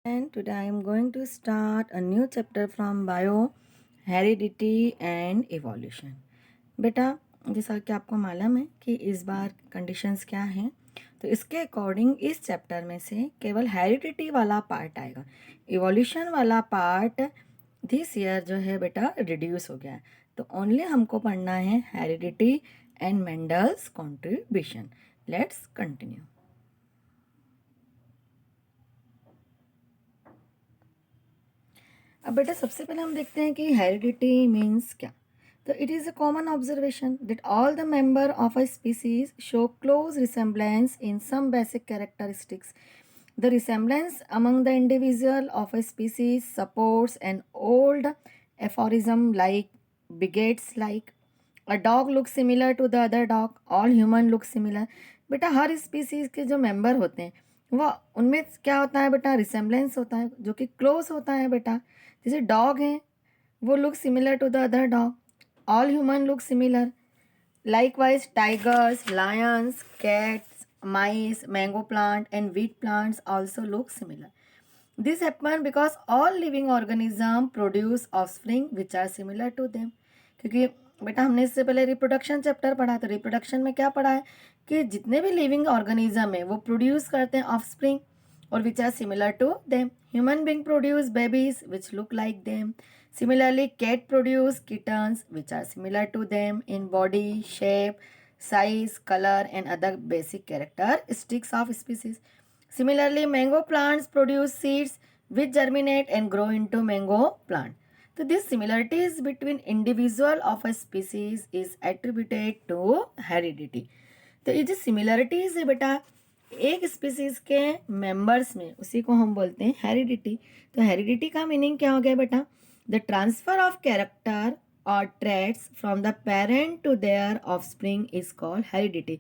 And today I am going to start a new chapter from Bio, Heredity and Evolution. बेटा, जैसा कि आपको मालूम है कि इस बार कंडीशंस क्या हैं, तो इसके अकॉर्डिंग इस चैप्टर में से केवल हेरिडिटी वाला पार्ट आएगा। इवोल्यूशन वाला पार्ट दिस ईयर जो है बेटा रिड्यूस हो गया है, तो ओनली हमको पढ़ना है heredity and Mendel's contribution. Let's continue. अब बेटा सबसे पहले हम देखते हैं कि हेरिडिटी मीन्स क्या। तो it is a common observation that all the member of a species show close resemblance in some basic characteristics. The resemblance among the individual of a species supports an old aphorism like begets like. A dog looks similar to the other dog. All human look similar. बेटा हर species के जो member होते हैं वो उनमें क्या होता है बेटा, रिसेम्बलेंस होता है जो कि क्लोज होता है बेटा। जैसे डॉग है वो look similar to the other dog, all human look similar. Likewise, tigers, lions, cats, mice, mango plant and wheat plants also look similar. This happens because all living organisms produce offspring which are similar to them. क्योंकि बेटा हमने इससे पहले reproduction chapter पढ़ा, तो reproduction में क्या पढ़ा है कि जितने भी लिविंग ऑर्गेनिज्म है वो प्रोड्यूस करते हैं ऑफस्प्रिंग और which are similar to them. Human being produce babies which look like them. Similarly, cat produce kittens which are similar to them in body, shape, size, color and other basic characteristics of species. Similarly, mango plants produce seeds which germinate and grow into mango plant. So, these similarities between individual of a species is attributed to heredity. तो ये जो similarities है बेटा एक species के members में, उसी को हम बोलते हैं हेरिडिटी. तो हेरिडिटी का मीनिंग क्या हो गया बेटा? द ट्रांसफर ऑफ कैरेक्टर और traits from the parent to their offspring is called heredity.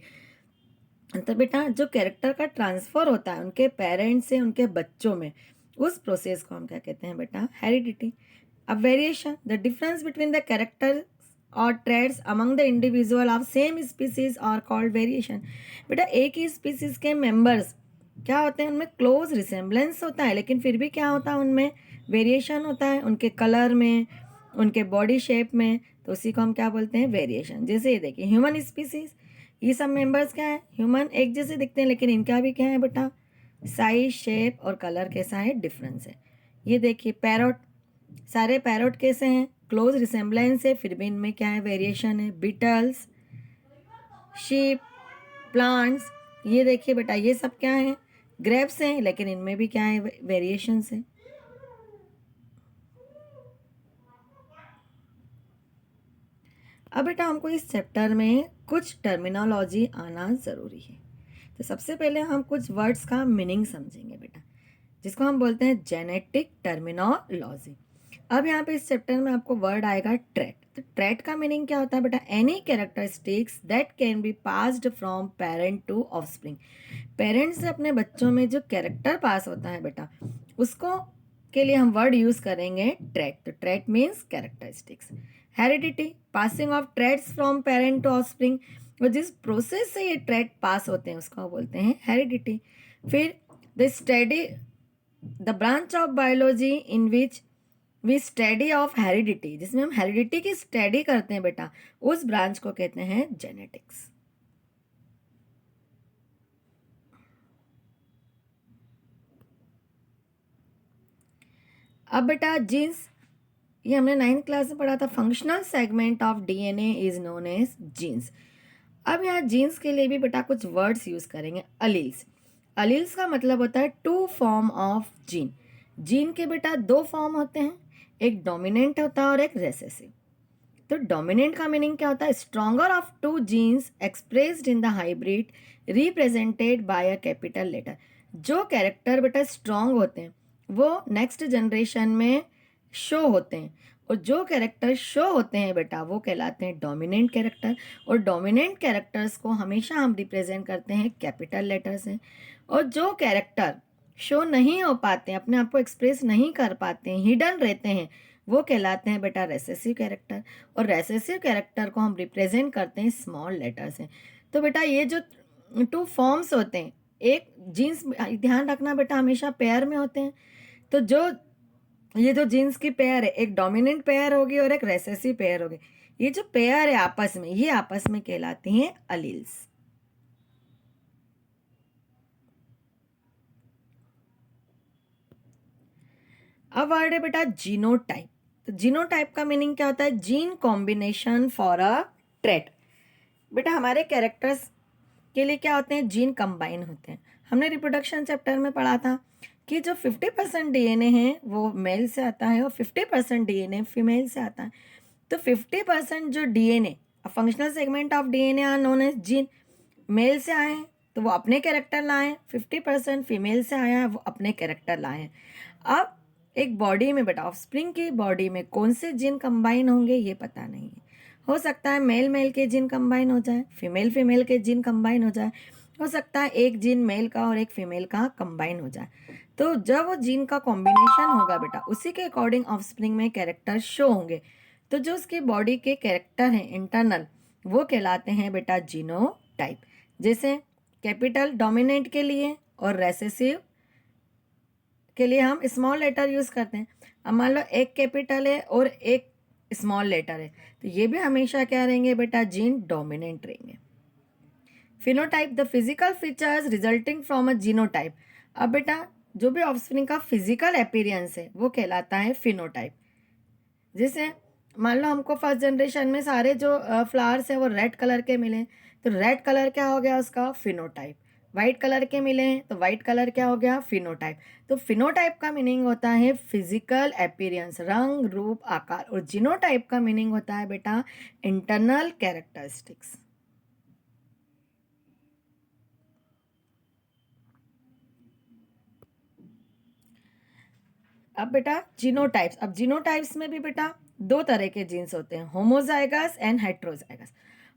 तो बेटा जो कैरेक्टर का ट्रांसफर होता है उनके पेरेंट्स से उनके बच्चों में, उस प्रोसेस को हम क्या कहते हैं बेटा? हेरिडिटी. अब variation, the difference between the character और traits among the individual of same species are called variation. बेटा एक ही स्पीसीज के मेंबर्स क्या होते हैं, उनमें क्लोज रिसेम्बलेंस होता है लेकिन फिर भी क्या होता है, उनमें वेरिएशन होता है, उनके कलर में, उनके बॉडी शेप में. तो उसी को हम क्या बोलते हैं? वेरिएशन. जैसे ये देखिए ह्यूमन स्पीसीज, ये सब मेंबर्स क्या है? ह्यूमन एक जैसे दिखते हैं लेकिन इनका भी क्या है बेटा? साइज, शेप और कलर कैसा है? डिफरेंस है. ये देखिए पैरोट, सारे पैरोट कैसे हैं? क्लोज रिसेम्बलेंस है, फिर भी इनमें क्या है? वेरिएशन है. बीटल्स, शीप, प्लांट्स, ये देखिए बेटा ये सब क्या है? ग्रेप्स हैं लेकिन इनमें भी क्या है? वेरिएशंस है. अब बेटा हमको इस चैप्टर में कुछ टर्मिनोलॉजी आना ज़रूरी है. तो सबसे पहले हम कुछ वर्ड्स का मीनिंग समझेंगे बेटा, जिसको हम बोलते हैं जेनेटिक टर्मिनोलॉजी. अब यहाँ पे इस चैप्टर में आपको वर्ड आएगा ट्रेट. तो ट्रेट का मीनिंग क्या होता है बेटा? Any characteristics that can be passed from parent to offspring. Parents से अपने बच्चों में जो कैरेक्टर पास होता है बेटा, उसको के लिए हम वर्ड यूज करेंगे ट्रेट. तो trait means characteristics. Heredity, passing of traits from parent to offspring. और जिस प्रोसेस से ये ट्रेट पास होते हैं उसको बोलते हैं हेरिडिटी. फिर the study, the branch of biology in which we study of heredity, जिसमें हम हेरिडिटी की स्टडी करते हैं बेटा, उस ब्रांच को कहते हैं जेनेटिक्स. अब बेटा जीन्स, ये हमने 9th क्लास में पढ़ा था. Functional segment of DNA is known as genes. अब यहाँ जीन्स के लिए भी बेटा कुछ वर्ड्स यूज करेंगे. अलील्स, अलील्स का मतलब होता है two form of gene. Gene के बेटा दो फॉर्म होते हैं, एक डोमिनेंट होता है और एक रेसेसिव. तो डोमिनेंट का मीनिंग क्या होता है? Stronger of two genes expressed in the hybrid represented by a capital letter. जो कैरेक्टर बेटा स्ट्रॉन्ग होते हैं वो नेक्स्ट जनरेशन में शो होते हैं, और जो कैरेक्टर शो होते हैं बेटा वो कहलाते हैं डोमिनेंट कैरेक्टर. और डोमिनेंट कैरेक्टर्स को हमेशा हम रिप्रेजेंट करते हैं कैपिटल लेटर से. और जो कैरेक्टर शो नहीं हो पाते हैं, अपने आप को एक्सप्रेस नहीं कर पाते हैं, हिडन रहते हैं, वो कहलाते हैं बेटा रेसेसिव कैरेक्टर. और रेसेसिव कैरेक्टर को हम रिप्रेजेंट करते हैं स्मॉल लेटर से. तो बेटा ये जो टू फॉर्म्स होते हैं, एक जीन्स ध्यान रखना बेटा हमेशा पेयर में होते हैं. तो जो ये जो जीन्स की पेयर है, एक डोमिनेंट पेयर होगी और एक रेसेसिव पेयर होगी। ये जो पेयर है आपस में, ये आपस में कहलाती हैं अलील्स। अब वर्ड है बेटा जीनोटाइप। तो जीनोटाइप का मीनिंग क्या होता है? Gene combination for a trait. बेटा हमारे कैरेक्टर्स के लिए क्या होते हैं? जीन कंबाइन होते हैं। हमने रिप्रोडक्शन चैप्टर में पढ़ा था कि जो 50% डीएनए है वो मेल से आता है और 50% डीएनए फीमेल से आता है। तो 50% जो DNA, functional segment of DNA are known as gene. Male से आए हैं तो वो अपने कैरेक्टर लाए, 50% फीमेल से आया है वो अपने कैरेक्टर लाए हैं। अब एक बॉडी में बेटा, ऑफस्प्रिंग की बॉडी में कौन से जीन कंबाइन होंगे ये पता नहीं है। हो सकता है मेल मेल के जीन कंबाइन हो जाए, फीमेल फीमेल के जीन कंबाइन हो जाए, हो सकता है एक जीन मेल का और एक फीमेल का कंबाइन हो जाए। तो जब वो जीन का कॉम्बिनेशन होगा बेटा, उसी के अकॉर्डिंग ऑफस्प्रिंग में कैरेक्टर शो होंगे। तो जो उसकी बॉडी के कैरेक्टर हैं इंटरनल, वो कहलाते हैं बेटा जीनोटाइप। जैसे कैपिटल डोमिनेंट के लिए और रेसेसिव के लिए हम स्मॉल लेटर यूज़ करते हैं। अब मान लो एक कैपिटल है और एक स्मॉल लेटर है, तो ये भी हमेशा क्या रहेंगे बेटा? जीन डोमिनेंट रहेंगे। Phenotype, the physical features resulting from a genotype. अब बेटा जो भी ऑफस्प्रिंग का फिजिकल अपीयरेंस है वो कहलाता है फिनोटाइप। जैसे मान लो हमको फर्स्ट जनरेशन में सारे जो फ्लावर्स हैं वो रेड कलर के मिले, तो रेड कलर क्या हो गया उसका? फिनोटाइप। वाइट कलर के मिले हैं तो वाइट कलर क्या हो गया? फिनोटाइप। तो फिनोटाइप का मीनिंग होता है फिजिकल अपीयरेंस, रंग रूप आकार, और जीनोटाइप का मीनिंग होता है बेटा इंटरनल कैरेक्टरिस्टिक्स। अब बेटा जीनोटाइप्स, अब जीनोटाइप्स में भी बेटा दो तरह के जीन्स होते हैं, होमोजाइगस एंड हेट्रोजाइगस।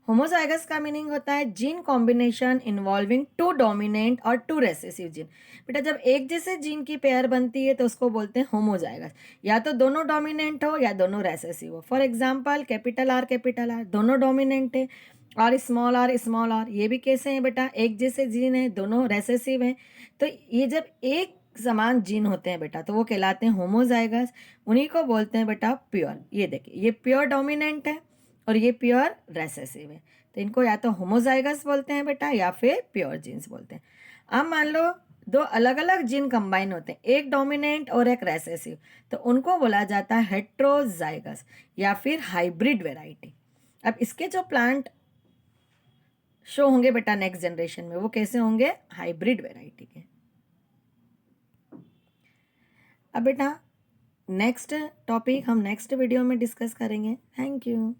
होमोजाइगस का मीनिंग होता है gene combination involving two dominant और टू रेसेसिव जीन। बेटा जब एक जैसे जीन की पेयर बनती है तो उसको बोलते हैं होमोजाइगस। या तो दोनों डोमिनेंट हो या दोनों रेसेसिव हो। फॉर एग्जाम्पल कैपिटल आर दोनों डोमिनेंट है, और स्मॉल आर ये भी कैसे हैं बेटा? एक जैसे जीन है, दोनों रेसेसिव हैं। तो ये जब एक समान जीन होते हैं बेटा तो वो कहलाते हैं होमोजाइगस। उन्हीं को बोलते हैं बेटा प्योर। ये देखिए, ये प्योर डोमिनेंट है और ये प्योर रेसेसिव है, तो इनको या तो होमोजाइगस बोलते हैं बेटा या फिर प्योर जीन्स बोलते हैं। अब मान लो दो अलग अलग जीन कंबाइन होते हैं, एक डोमिनेंट और एक रेसेसिव, तो उनको बोला जाता है हेट्रोजाइगस या फिर हाइब्रिड वेराइटी। अब इसके जो प्लांट शो होंगे बेटा नेक्स्ट जनरेशन में, वो कैसे होंगे? हाइब्रिड वेराइटी के। अब बेटा नेक्स्ट टॉपिक हम नेक्स्ट वीडियो में डिस्कस करेंगे। Thank you.